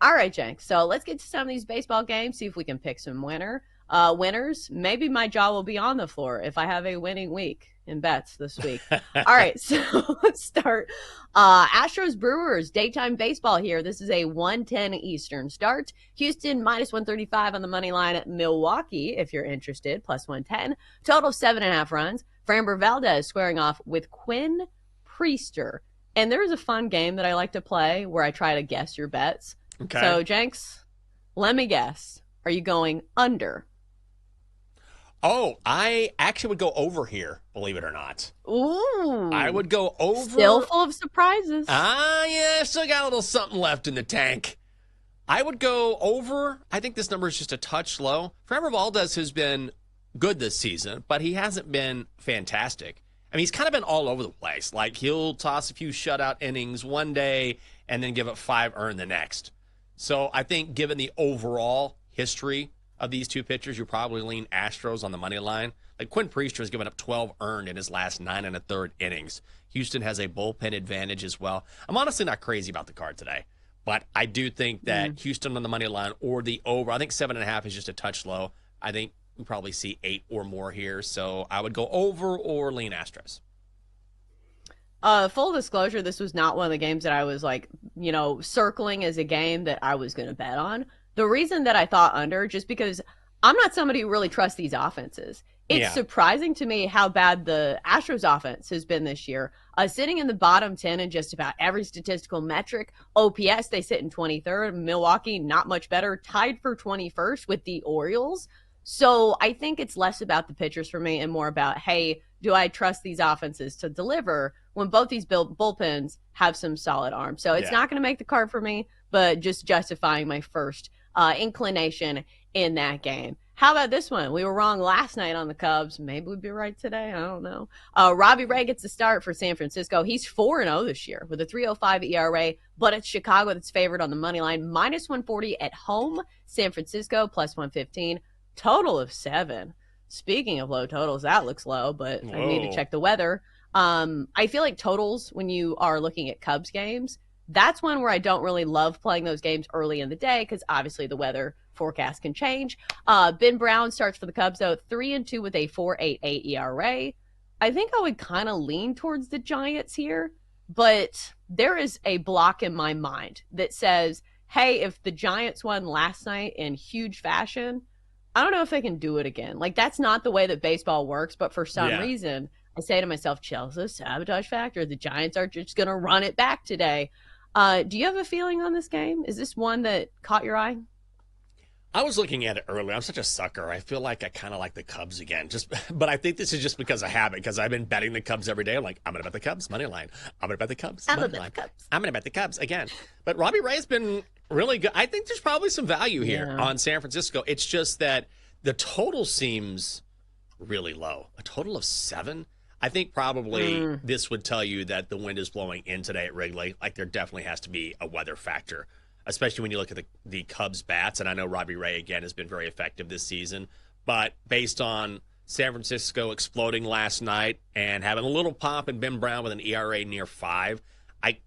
All right, Jenks. So let's get to some of these baseball games, see if we can pick some winners. Maybe my jaw will be on the floor if I have a winning week in bets this week. All right, so let's start. Astros Brewers, daytime baseball here. This is a 1:10 Eastern start. Houston minus 135 on the money line at Milwaukee, if you're interested, plus 110. Total 7.5 runs. Framber Valdez squaring off with Quinn Priester. And there's a fun game that I like to play where I try to guess your bets. Okay. So, Jenks, let me guess. Are you going under? Oh, I actually would go over here, believe it or not. Ooh. I would go over. Still full of surprises. Yeah, still got a little something left in the tank. I would go over. I think this number is just a touch low. Framber Valdez has been good this season, but he hasn't been fantastic. I mean, he's kind of been all over the place. Like, he'll toss a few shutout innings one day and then give up 5 earned the next. So I think given the overall history of these two pitchers, you probably lean Astros on the money line. Like, Quinn Priester has given up 12 earned in his last 9 1/3 innings. Houston has a bullpen advantage as well. I'm honestly not crazy about the card today, but I do think that Houston on the money line or the over, I think 7.5 is just a touch low. I think we probably see 8 or more here. So I would go over or lean Astros. Full disclosure, this was not one of the games that I was like, circling as a game that I was going to bet on. The reason that I thought under, just because I'm not somebody who really trusts these offenses. It's surprising to me how bad the Astros offense has been this year. Sitting in the bottom 10 in just about every statistical metric. OPS, they sit in 23rd. Milwaukee, not much better. Tied for 21st with the Orioles. So I think it's less about the pitchers for me and more about, hey, do I trust these offenses to deliver when both these bullpens have some solid arms? So it's not going to make the card for me, but just justifying my first inclination in that game. How about this one? We were wrong last night on the Cubs. Maybe we'd be right today. I don't know. Robbie Ray gets the start for San Francisco. He's 4-0 this year with a 3.05 ERA, but it's Chicago that's favored on the money line. Minus 140 at home. San Francisco plus 115. Total of 7. Speaking of low totals, that looks low, but I need to check the weather. I feel like totals, when you are looking at Cubs games, that's one where I don't really love playing those games early in the day because obviously the weather forecast can change. Ben Brown starts for the Cubs, though, 3-2 with a 4.88 ERA. I think I would kind of lean towards the Giants here, but there is a block in my mind that says, hey, if the Giants won last night in huge fashion, I don't know if they can do it again. Like, that's not the way that baseball works, but for some reason, I say to myself, Chelsea, sabotage factor. The Giants are just going to run it back today. Do you have a feeling on this game? Is this one that caught your eye? I was looking at it earlier. I'm such a sucker. I feel like I kind of like the Cubs again. But I think this is just because of habit, because I've been betting the Cubs every day. I'm like, I'm going to bet the Cubs, money line. I'm going to bet the Cubs, money line. I'm going to bet the Cubs again. But Robbie Ray's been really good. I think there's probably some value here on San Francisco. It's just that the total seems really low. A total of 7? I think probably this would tell you that the wind is blowing in today at Wrigley. Like, there definitely has to be a weather factor, especially when you look at the Cubs bats. And I know Robbie Ray, again, has been very effective this season. But based on San Francisco exploding last night and having a little pop and Ben Brown with an ERA near 5, I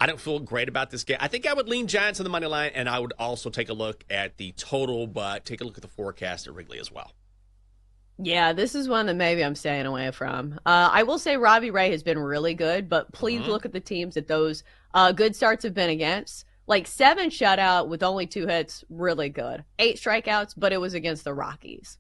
don't feel great about this game. I think I would lean Giants on the money line, and I would also take a look at the total, but take a look at the forecast at Wrigley as well. Yeah, this is one that maybe I'm staying away from. I will say Robbie Ray has been really good, but please look at the teams that those good starts have been against. Like 7 shutout with only 2 hits, really good. 8 strikeouts, but it was against the Rockies.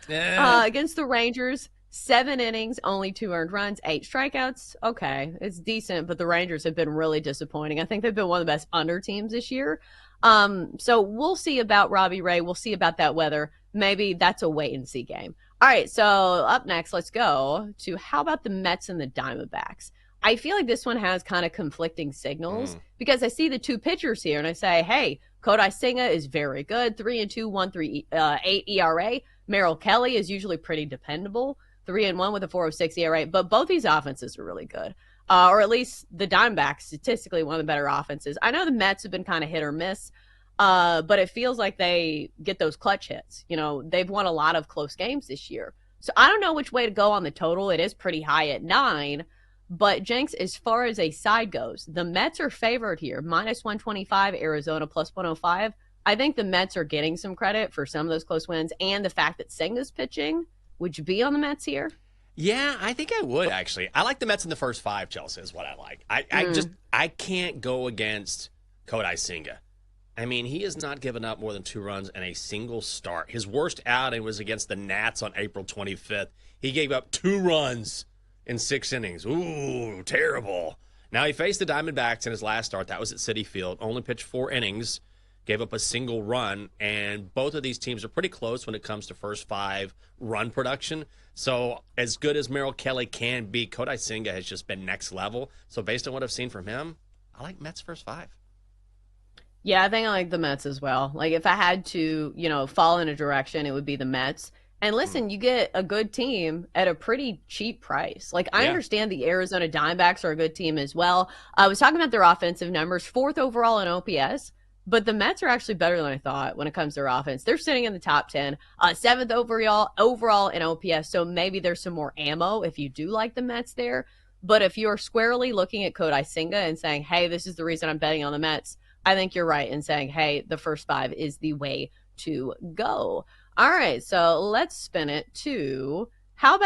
Against the Rangers, 7 innings, only 2 earned runs, 8 strikeouts. Okay, it's decent, but the Rangers have been really disappointing. I think they've been one of the best under teams this year. So we'll see about Robbie Ray. We'll see about that weather. Maybe that's a wait and see game. All right, so up next, let's go to how about the Mets and the Diamondbacks? I feel like this one has kind of conflicting signals because I see the 2 pitchers here and I say, hey, Kodai Senga is very good, 3-2, 1.38 ERA. Merrill Kelly is usually pretty dependable, 3-1 with a 4.06 ERA. But both these offenses are really good, or at least the Diamondbacks, statistically one of the better offenses. I know the Mets have been kind of hit or miss. But it feels like they get those clutch hits. They've won a lot of close games this year. So I don't know which way to go on the total. It is pretty high at 9. But Jenks, as far as a side goes, the Mets are favored here, minus 125, Arizona plus 105. I think the Mets are getting some credit for some of those close wins and the fact that Senga's pitching. Would you be on the Mets here? Yeah, I think I would, actually. I like the Mets in the first 5, Chelsea, is what I like. I can't go against Kodai Senga. I mean, he has not given up more than 2 runs in a single start. His worst outing was against the Nats on April 25th. He gave up 2 runs in 6 innings. Ooh, terrible. Now, he faced the Diamondbacks in his last start. That was at Citi Field. Only pitched 4 innings, gave up a single run, and both of these teams are pretty close when it comes to first 5 run production. So as good as Merrill Kelly can be, Kodai Senga has just been next level. So based on what I've seen from him, I like Mets first 5. Yeah, I think I like the Mets as well. Like, if I had to, fall in a direction, it would be the Mets. And listen, you get a good team at a pretty cheap price. Like, I understand the Arizona Diamondbacks are a good team as well. I was talking about their offensive numbers, 4th overall in OPS. But the Mets are actually better than I thought when it comes to their offense. They're sitting in the top 10, 7th overall in OPS. So maybe there's some more ammo if you do like the Mets there. But if you're squarely looking at Kodai Senga and saying, hey, this is the reason I'm betting on the Mets, I think you're right in saying, hey, the first 5 is the way to go. All right, so let's spin it to, all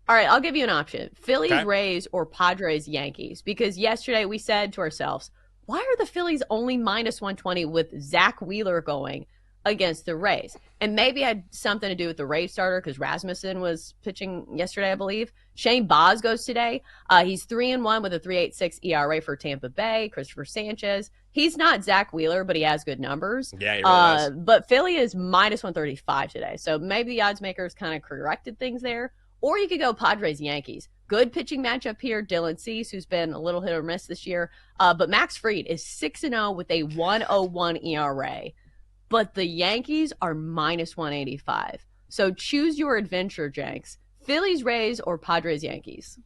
right, I'll give you an option. Phillies, Rays, or Padres, Yankees. Because yesterday we said to ourselves, why are the Phillies only minus 120 with Zach Wheeler going against the Rays? And maybe it had something to do with the Rays starter because Rasmussen was pitching yesterday, I believe. Shane Baz goes today. He's 3-1 with a 3.86 ERA for Tampa Bay. Christopher Sanchez. He's not Zach Wheeler, but he has good numbers. Yeah, he really does. But Philly is minus 135 today. So maybe the odds makers kind of corrected things there. Or you could go Padres-Yankees. Good pitching matchup here. Dylan Cease, who's been a little hit or miss this year. But Max Fried is 6-0 with a 1.01 ERA. But the Yankees are minus 185. So choose your adventure, Jenks. Phillies, Rays, or Padres-Yankees?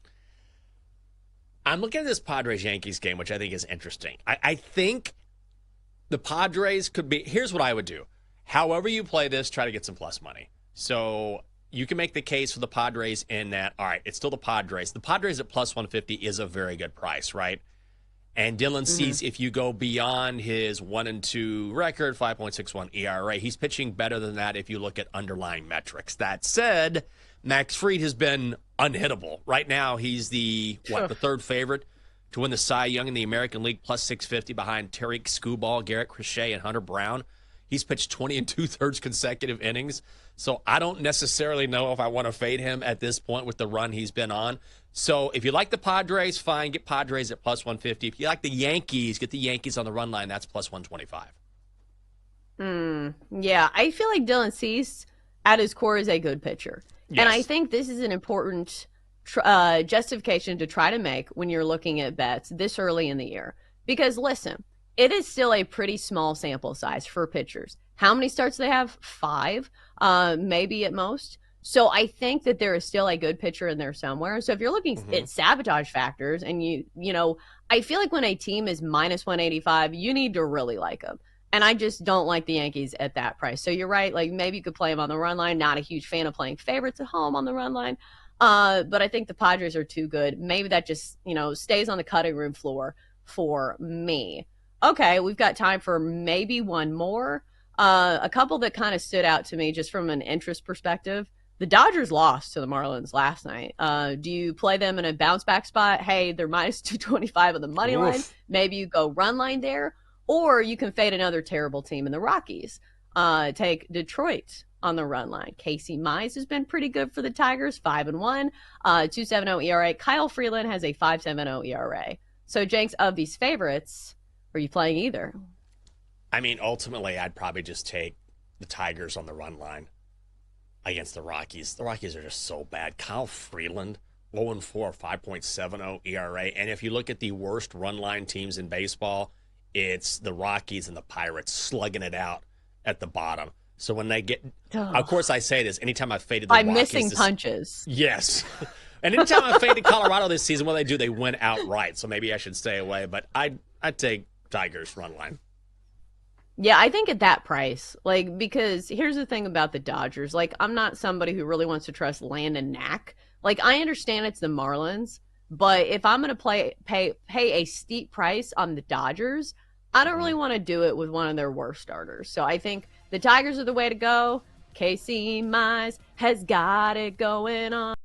I'm looking at this Padres-Yankees game, which I think is interesting. I think the Padres could be – here's what I would do. However you play this, try to get some plus money. So you can make the case for the Padres in that, all right, it's still the Padres. The Padres at plus 150 is a very good price, right? And Dylan Cease, if you go beyond his 1-2 record, 5.61 ERA, he's pitching better than that if you look at underlying metrics. That said, Max Fried has been unhittable. Right now, he's the 3rd favorite to win the Cy Young in the American League, plus 650 behind Tariq Skubal, Garrett Crochet, and Hunter Brown. He's pitched 20 2/3 consecutive innings. So I don't necessarily know if I want to fade him at this point with the run he's been on. So if you like the Padres, fine, get Padres at plus 150. If you like the Yankees, get the Yankees on the run line. That's plus 125. Yeah, I feel like Dylan Cease at his core is a good pitcher. Yes. And I think this is an important justification to try to make when you're looking at bets this early in the year. Because listen, it is still a pretty small sample size for pitchers. How many starts do they have? 5, maybe at most. So I think that there is still a good pitcher in there somewhere. So if you're looking at sabotage factors and I feel like when a team is minus 185, you need to really like them. And I just don't like the Yankees at that price. So you're right. Like maybe you could play them on the run line. Not a huge fan of playing favorites at home on the run line. But I think the Padres are too good. Maybe that just, stays on the cutting room floor for me. Okay, we've got time for maybe one more. A couple that kind of stood out to me just from an interest perspective. The Dodgers lost to the Marlins last night. Do you play them in a bounce back spot? Hey, they're minus 225 on the money line. Maybe you go run line there. Or you can fade another terrible team in the Rockies. Take Detroit on the run line. Casey Mize has been pretty good for the Tigers, 5-1, 2.70 ERA. Kyle Freeland has a 5.70 ERA. So, Jenks, of these favorites, are you playing either? I mean, ultimately, I'd probably just take the Tigers on the run line against the Rockies. The Rockies are just so bad. Kyle Freeland, 0-4, 5.70 ERA. And if you look at the worst run line teams in baseball, it's the Rockies and the Pirates slugging it out at the bottom. So when they get, of course I say this, anytime I faded the Rockies. By missing punches. Yes. And anytime I faded Colorado this season, what they do, they win outright. So maybe I should stay away. But I'd take Tigers run line. Yeah, I think at that price, because here's the thing about the Dodgers. I'm not somebody who really wants to trust Landon Knack. I understand it's the Marlins, But if I'm going to pay a steep price on the Dodgers, I don't really want to do it with one of their worst starters. So I think the Tigers are the way to go. Casey Mize has got it going on.